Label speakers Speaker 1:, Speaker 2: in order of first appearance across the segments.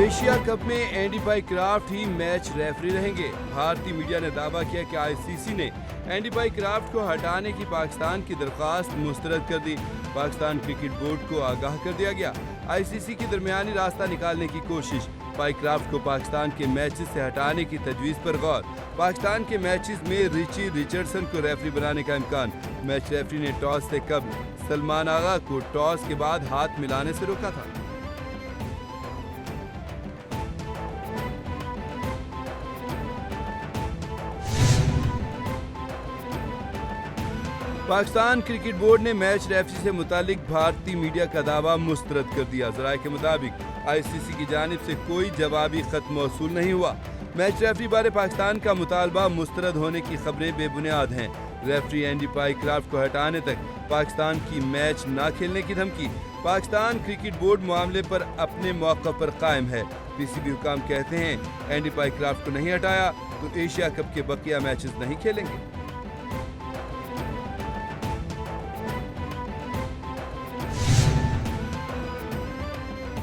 Speaker 1: Asia cup में Andy पाई craft ही match referee रहेंगे। भारतीय मीडिया ने दावा किया कि आईसीसी ने एंडी पाई क्राफ्ट को हटाने की पाकिस्तान की दरख्वास्त मुस्तरद कर दी। पाकिस्तान क्रिकेट बोर्ड को आगाह कर दिया गया। आईसीसी की दरमियानी रास्ता निकालने की कोशिश। पाई क्राफ्ट को पाकिस्तान के मैचेस से हटाने की तजवीज़ पर गौर। पाकिस्तान के मैचेस में रिची रिचर्डसन को रेफरी बनाने का इम्कान। मैच रेफरी ने टॉस से कबल सलमान आगा को टॉस के बाद हाथ मिलाने से रोका था। पाकिस्तान क्रिकेट बोर्ड ने मैच रेफरी से मुतालिक भारतीय मीडिया का दावा मुस्तरद कर दिया। ज़राए के मुताबिक आईसीसी की जानिब से कोई जवाबी खत मौसूल नहीं हुआ। मैच रेफरी बारे पाकिस्तान का मुतालबा मुस्तरद होने की खबरें बेबुनियाद हैं। रेफरी एंडी पाई क्राफ्ट को हटाने तक पाकिस्तान की मैच न खेलने की धमकी। पाकिस्तान क्रिकेट बोर्ड मामले पर अपने मौक़िफ़ पर कायम है। पीसीबी हुकाम कहते हैं एंडी पाई क्राफ्ट को नहीं हटाया तो एशिया कप के बकिया मैचेस नहीं खेलेंगे।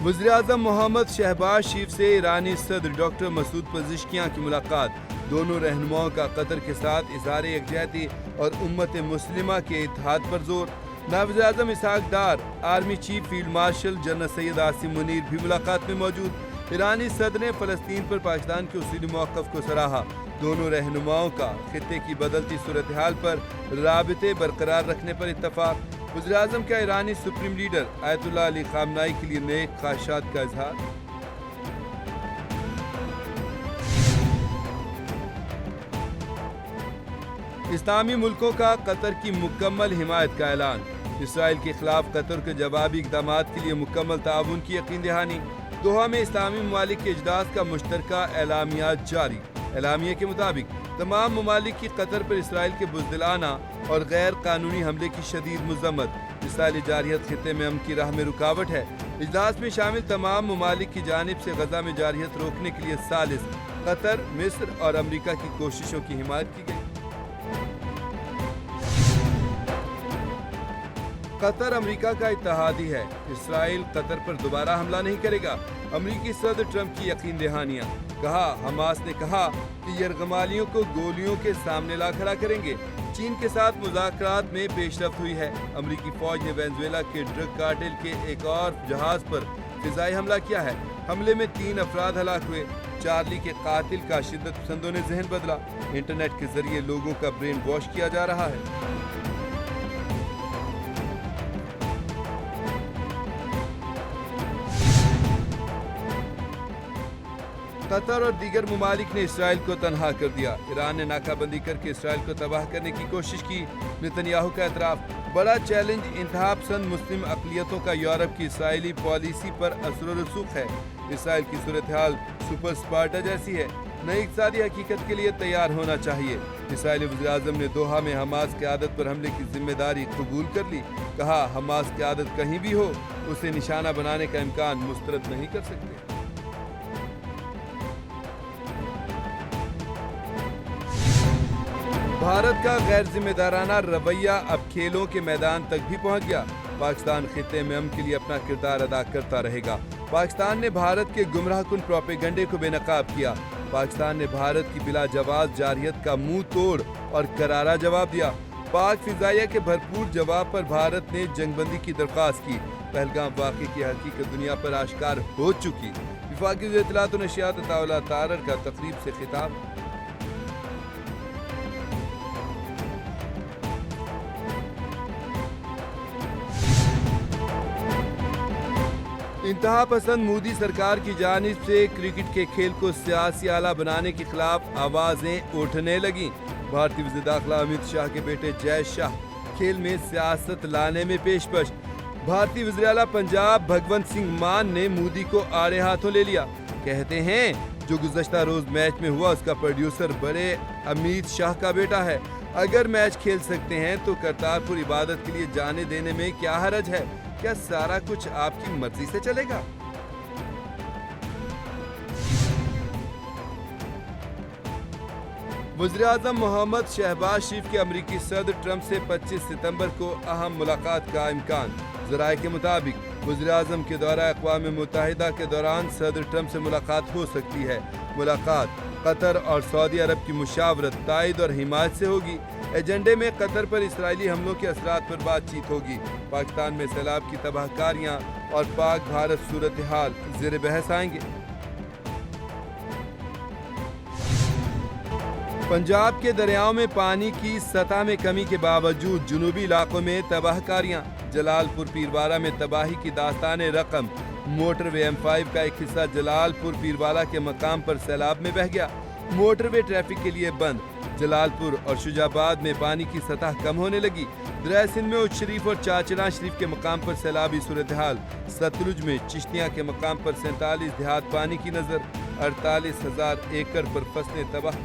Speaker 1: वज़ीर-ए-आज़म मोहम्मद शहबाज शरीफ से ईरानी सदर डॉक्टर मसूद पज़ेश्कियान की मुलाकात। दोनों रहनुमाओं का कतर के साथ इज़हार यकजहती और उम्मत मुस्लिमा के इत्तेहाद पर जोर। नायब वज़ीर-ए-आज़म Ishaq Dar, army chief field marshal general Syed Asim Munir भी मुलाकात में मौजूद। ईरानी सदर ने फ़लस्तीन पर पाकिस्तान के उसूली मौक़िफ़ को सराहा। दोनों रहनुमाओं का खित्ते की बदलती सूरत हाल पर राबिते बरकरार रखने पर इत्तफ़ाक़। वज़ीर-ए-आज़म का ईरानी सुप्रीम लीडर आयतुल्लाह अली ख़ामनाई के लिए नेक ख्वाहिशात का इज़हार। इस्लामी मुल्कों का कतर की मुकम्मल हिमायत का ऐलान। इसराइल के खिलाफ कतर के जवाबी इक़दामात के लिए मुकम्मल ताउन की यकीन दहानी। दोहा में इस्लामी ममालिक के इजलास का मुश्तरका एलामिया जारी। एलामिया के मुताबिक तमाम ममालिक की कतर पर इसराइल के बुज़दिलाना और गैर कानूनी हमले की शदीद मज़म्मत। इसराइली जारियत खित्ते में अमन की राह में रुकावट है। इजलास में शामिल तमाम ममालिक की जानिब से गजा में जारियत रोकने के लिए सालिस कतर, मिस्र और अमरीका की कोशिशों की हिमायत की गई। कतर अमरीका का इत्तेहादी है। इसराइल कतर पर दोबारा हमला नहीं करेगा। अमरीकी सदर ट्रंप की यकीन दहानियाँ। कहा हमास ने कहा कि यरगमालियों को गोलियों के सामने ला खड़ा करेंगे। चीन के साथ मुज़ाकरात में पेशरफ्त हुई है। अमरीकी फौज ने वेनेज़ुएला के ड्रग कार्टेल के एक और जहाज पर फिज़ाई हमला किया है। हमले में 3 अफराद हलाक हुए। चार्ली के कातिल का शिद्दत पसंदों ने जहन बदला। इंटरनेट के जरिए लोगों का ब्रेन वॉश किया जा रहा है। कतर और दीगर ममालिक ने इसराइल को तनहा कर दिया। ईरान ने नाकाबंदी करके इसराइल को तबाह करने की कोशिश की। नेतन्याहू का एतराफ़। बड़ा चैलेंज इंतहा पसंद मुस्लिम अक़लियतों का यूरोप की इसराइली पॉलिसी पर असर व रसूख है। इसराइल की सूरत हाल सुपर स्पार्टा जैसी है। नई इक़्तिसादी हकीकत के लिए तैयार होना चाहिए। इसराइली वज़ीर-ए-आज़म ने दोहा में हमास क़यादत पर हमले की जिम्मेदारी कबूल कर ली। कहा हमास क़यादत कहीं भी हो उसे निशाना बनाने का इम्कान मुस्तरद नहीं कर सकते। भारत का गैर जिम्मेदाराना रवैया अब खेलों के मैदान तक भी पहुंच गया। पाकिस्तान खित्ते में अमन के लिए अपना किरदार अदा करता रहेगा। पाकिस्तान ने भारत के गुमराहकुन प्रोपेगंडे को बेनकाब किया। पाकिस्तान ने भारत की बिला जवाब जारियत का मुंह तोड़ और करारा जवाब दिया। पाक फिजाइया के भरपूर जवाब पर भारत ने जंगबंदी की दरख्वास्त की। पहलगाम वाक़े की हकीकत दुनिया पर आश्कार हो चुकी। वफाकी वज़ीर इत्तलात व नशियात अताउल्लाह तारर का तकरीब से खिताब। इंतहा पसंद मोदी सरकार की जानिब से क्रिकेट के खेल को सियासी आला बनाने के खिलाफ आवाजें उठने लगी। भारतीय वज़ीर दाखिला अमित शाह के बेटे जय शाह खेल में सियासत लाने में पेशकश। भारतीय वज़ीर आला पंजाब भगवंत सिंह मान ने मोदी को आड़े हाथों ले लिया। कहते हैं जो गुज़श्ता रोज मैच में हुआ उसका प्रोड्यूसर बड़े अमित शाह का बेटा है। अगर मैच खेल सकते हैं तो करतारपुर इबादत के लिए जाने देने में क्या हरज है? क्या सारा कुछ आपकी मर्जी से चलेगा? वज़ीर-ए-आज़म मोहम्मद शहबाज शरीफ की अमरीकी सदर ट्रंप से 25 सितंबर को अहम मुलाकात का इम्कान। ज़राए के मुताबिक वज़ीर-ए-आज़म के दौरा अक़वाम मुत्तहिदा के दौरान सदर ट्रंप से मुलाकात हो सकती है। मुलाकात कतर और सऊदी अरब की मुशावरत, तायद और हिमायत से होगी। एजेंडे में कतर पर इसराइली हमलों के असरात पर बातचीत होगी। पाकिस्तान में सैलाब की तबाहकारियाँ और पाक भारत सूरत हाल ज़ेर बहस आएंगे। पंजाब के दरियाओं में पानी की सतह में कमी के बावजूद जुनूबी इलाकों में तबाहकारियाँ। जलालपुर पीरवाला में तबाही की दास्तान रकम। मोटरवे M5 का एक हिस्सा जलालपुर पीरवाला के मकाम पर सैलाब में बह गया। मोटरवे ट्रैफिक के लिए बंद। जलालपुर और शुजाबाद में पानी की सतह कम होने लगी। दरिया सिंध में उच शरीफ और चाचना शरीफ के मकाम पर सैलाबी सूरत हाल। सतलुज में चिश्तियाँ के मकाम पर 47 देहात पानी की नजर। 48,000 एकड़ पर फसलें तबाह।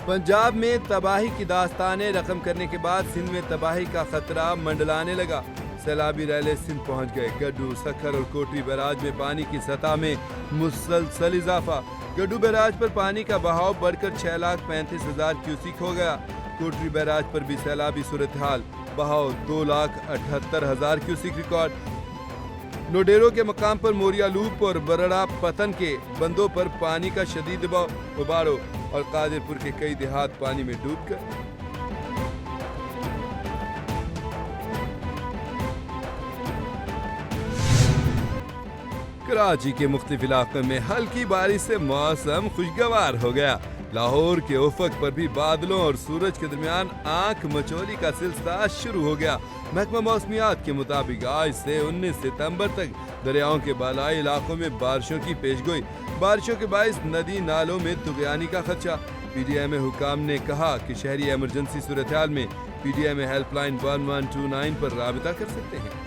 Speaker 1: पंजाब में तबाही की दास्तानें रकम करने के बाद सिंध में तबाही का खतरा मंडलाने लगा। सैलाबी रैले सिंध पहुंच गए। गड्डू, सखर और कोटरी बैराज में पानी की सतह में मुसलसल इजाफा। गड्डू बैराज पर पानी का बहाव बढ़कर 6,35,000 क्यूसिक हो गया। कोटरी बैराज पर भी सैलाबी सूरत हाल, बहाव 2,78,000 क्यूसिक रिकॉर्ड। नोडेरो के मकाम पर मोरिया लूप और बरड़ा पतन के बंदों पर पानी का शदीद दबाव। उबारो और कादिरपुर के कई देहात पानी में डूब गए। कराची के मुख्तलिफ इलाकों में हल्की बारिश से मौसम खुशगवार हो गया। लाहौर के उफक पर भी बादलों और सूरज के दरमियान आंख मचोली का सिलसिला शुरू हो गया। महकमा मौसमियात के मुताबिक आज से 19 सितंबर तक दरियाओं के बालाई इलाकों में बारिशों की पेशगोई। बारिशों के बायस नदी नालों में तुगयानी का खदशा। PDM हुकाम ने कहा कि शहरी एमरजेंसी सूरत हाल में PDM हेल्पलाइन 1129 पर राबिता कर सकते हैं।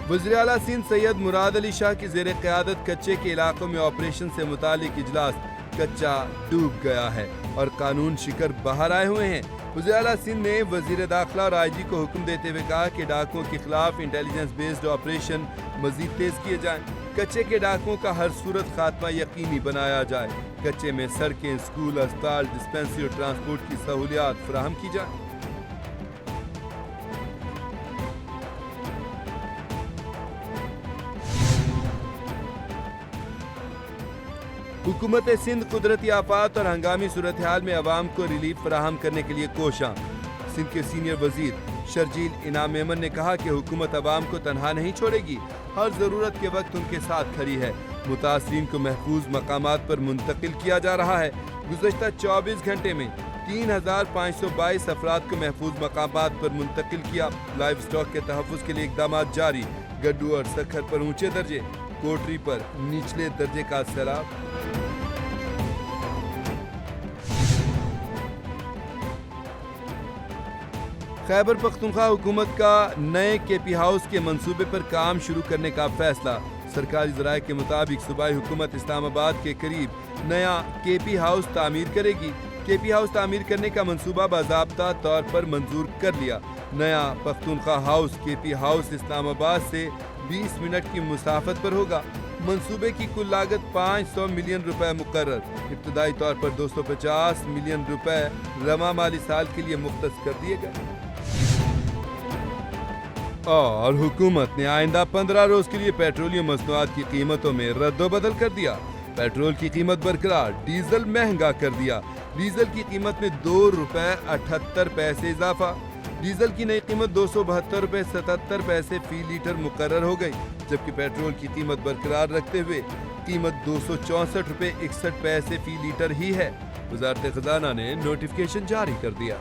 Speaker 1: वज़ीर-ए-आला सिंध सैयद मुराद अली शाह की ज़ेर क़यादत कच्चे के इलाकों में ऑपरेशन से मुतालिक इजलास। कच्चा डूब गया है और कानून शिकर बाहर आए हुए हैं। वज़ीर-ए-आला सिंध ने वज़ीर दाखिला और IG को हुक्म देते हुए कहा कि डाकुओं के खिलाफ इंटेलिजेंस बेस्ड ऑपरेशन मजीद तेज किए जाएं। कच्चे के डाकुओं का हर सूरत खात्मा यकीनी बनाया जाए। कच्चे में सड़कें, स्कूल, अस्पताल, डिस्पेंसरी और ट्रांसपोर्ट की सहूलियात फराहम की जाए। हुकूमत सिंध कुदरती आफात और हंगामी सूरत हाल में अवाम को रिलीफ फराहम करने के लिए कोशां। सिंध के सीनियर वजीर शर्जील इनाम मेमन ने कहा कि हुकूमत अवाम को तनहा नहीं छोड़ेगी, हर ज़रूरत के वक्त उनके साथ खड़ी है। मुतासरीन को महफूज मकामात पर मुंतकिल किया जा रहा है। गुज़श्ता 24 घंटे में 3,522 अफराद को महफूज मकामात पर मुंतकिल किया। लाइव स्टॉक के तहफ़्फ़ुज़ के लिए इक़दाम जारी। गड्डू और सखर पर ऊंचे दर्जे, कोटरी पर निचले दर्जे का सैलाब। खैबर पख्तूनख्वा हुकूमत का नए KP हाउस के मंसूबे पर काम शुरू करने का फैसला। सरकारी ज़राए के मुताबिक सूबाई हुकूमत इस्लामाबाद के करीब नया KP हाउस तामीर करेगी। KP हाउस तामीर करने का मंसूबा बाज़ाब्ता तौर पर मंजूर कर लिया। नया Pakhtunkhwa house KP house Islamabad से 20 मिनट की मुसाफत पर होगा। मंसूबे की कुल लागत 500 मिलियन रुपए मुकर्रर। इब्तदाई तौर पर 250 मिलियन रुपए रवा माली साल के लिए मुख्तस कर दिए गए। और हुकूमत ने आइंदा 15 रोज के लिए पेट्रोलियम मसनूआत की कीमतों में रद्दोबदल कर दिया। पेट्रोल की कीमत बरकरार, डीजल महंगा कर दिया। डीजल की कीमत में 2 रुपए 78 पैसे इजाफा। डीजल की नई कीमत 272 रुपए 77 पैसे फी लीटर मुकर्रर हो गई, जबकि पेट्रोल की कीमत बरकरार रखते हुए कीमत 264 रुपए 61 पैसे फी लीटर ही है। वज़ारत ख़ज़ाना ने नोटिफिकेशन जारी कर दिया।